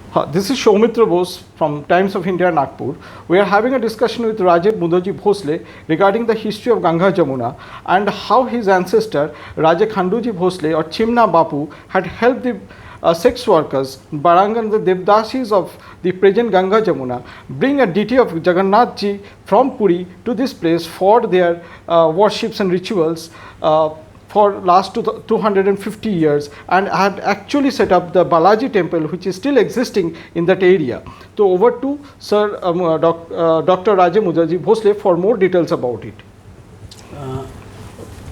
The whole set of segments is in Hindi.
This is Soumitra Bose from Times of India, Nagpur. We are having a discussion with Raje Mudaji Bhosle regarding the history of Ganga Jamuna and how his ancestor Raja Khanduji Bhosle or Chimna Bapu had helped the sex workers, Barangan, the Devdasis of the present Ganga Jamuna, bring a deity of Jagannath Ji from Puri to this place for their worships and rituals. For last 250 years and had actually set up the Balaji temple, which is still existing in that area. So over to Sir Dr. Raje Mudaji Bhosle for more details about it.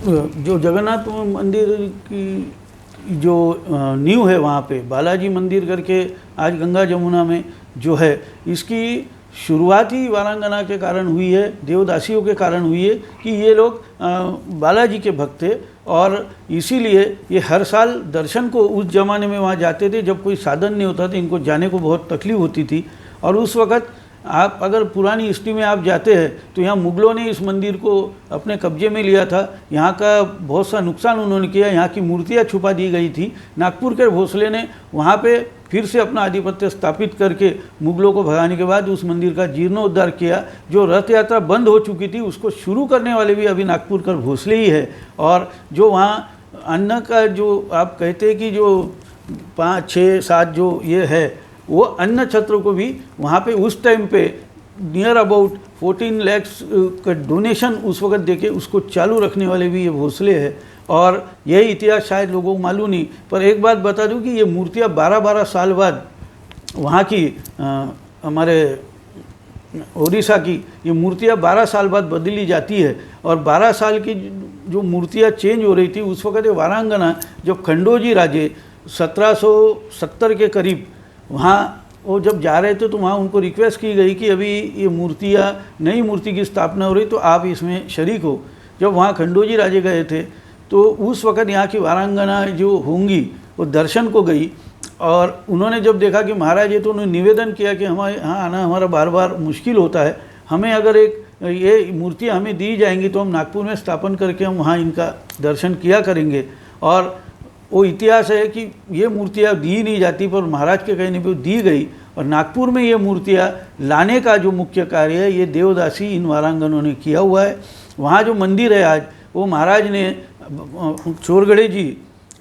जो जगन्नाथ मंदिर की जो नींव है वहाँ पे बालाजी मंदिर करके आज गंगा जमुना में जो है, इसकी शुरुआत ही वारांगना के कारण हुई है, देवदासियों के कारण हुई है कि ये लोग बालाजी के भक्त थे और इसीलिए ये हर साल दर्शन को उस ज़माने में वहाँ जाते थे जब कोई साधन नहीं होता था, इनको जाने को बहुत तकलीफ़ होती थी। और उस वक़्त आप अगर पुरानी हिस्ट्री में आप जाते हैं तो यहाँ मुग़लों ने इस मंदिर को अपने कब्जे में लिया था, यहाँ का बहुत सा नुकसान उन्होंने किया, यहाँ की मूर्तियाँ छुपा दी गई थी। नागपुर के भोसले ने वहाँ पे फिर से अपना आधिपत्य स्थापित करके मुग़लों को भगाने के बाद उस मंदिर का जीर्णोद्धार किया। जो रथ यात्रा बंद हो चुकी थी उसको शुरू करने वाले भी अभी नागपुर के भोसले ही है। और जो वहाँ अन्न का जो आप कहते हैं कि जो 5, 6, 7 जो ये है, वो अन्न छत्र को भी वहाँ पे उस टाइम पे नियर अबाउट 14 लाख का डोनेशन उस वक़्त देके उसको चालू रखने वाले भी ये भोसले है। और यही इतिहास शायद लोगों को मालूम नहीं, पर एक बात बता दूं कि ये मूर्तियाँ 12-12 साल बाद वहाँ की हमारे उड़ीसा की ये मूर्तियाँ 12 साल बाद बदली जाती है। और 12 साल की जो मूर्तियाँ चेंज हो रही थी उस वक़्त वारांगना जब खंडोजी राजे 1770 के करीब वहाँ वो जब जा रहे थे तो वहाँ उनको रिक्वेस्ट की गई कि अभी ये मूर्तियाँ नई मूर्ति की स्थापना हो रही तो आप इसमें शरीक हो। जब वहाँ खंडोजी राजे गए थे तो उस वक़्त यहाँ की वारांगना जो होंगी वो दर्शन को गई और उन्होंने जब देखा कि महाराज ये, तो उन्होंने निवेदन किया कि हमारे यहाँ आना हमारा बार बार मुश्किल होता है, हमें अगर एक ये मूर्तियाँ हमें दी जाएंगी तो हम नागपुर में स्थापन करके हम वहाँ इनका दर्शन किया करेंगे। और वो इतिहास है कि ये मूर्तियाँ दी नहीं जाती पर महाराज के कहने पर दी गई और नागपुर में ये मूर्तियाँ लाने का जो मुख्य कार्य है ये देवदासी इन वारांगनों ने किया हुआ है। वहाँ जो मंदिर है आज वो महाराज ने चोरगढ़े जी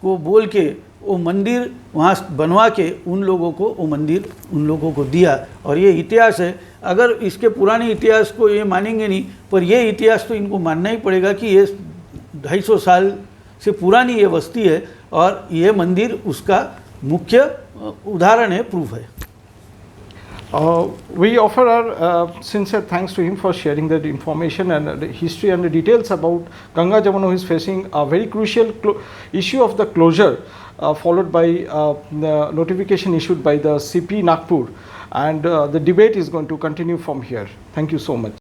को बोल के वो मंदिर वहाँ बनवा के उन लोगों को वो मंदिर उन लोगों को दिया। और ये इतिहास है, अगर इसके पुराने इतिहास को ये मानेंगे नहीं पर ये इतिहास तो इनको मानना ही पड़ेगा कि ये 250 साल से पुरानी ये बस्ती है और ये मंदिर उसका मुख्य उदाहरण है, प्रूफ है। We offer our sincere thanks to him for sharing that information and the history and the details about Ganga Jamuna, who is facing a very crucial issue of the closure, followed by the notification issued by the CP Nagpur, and the debate is going to continue from here. Thank you so much.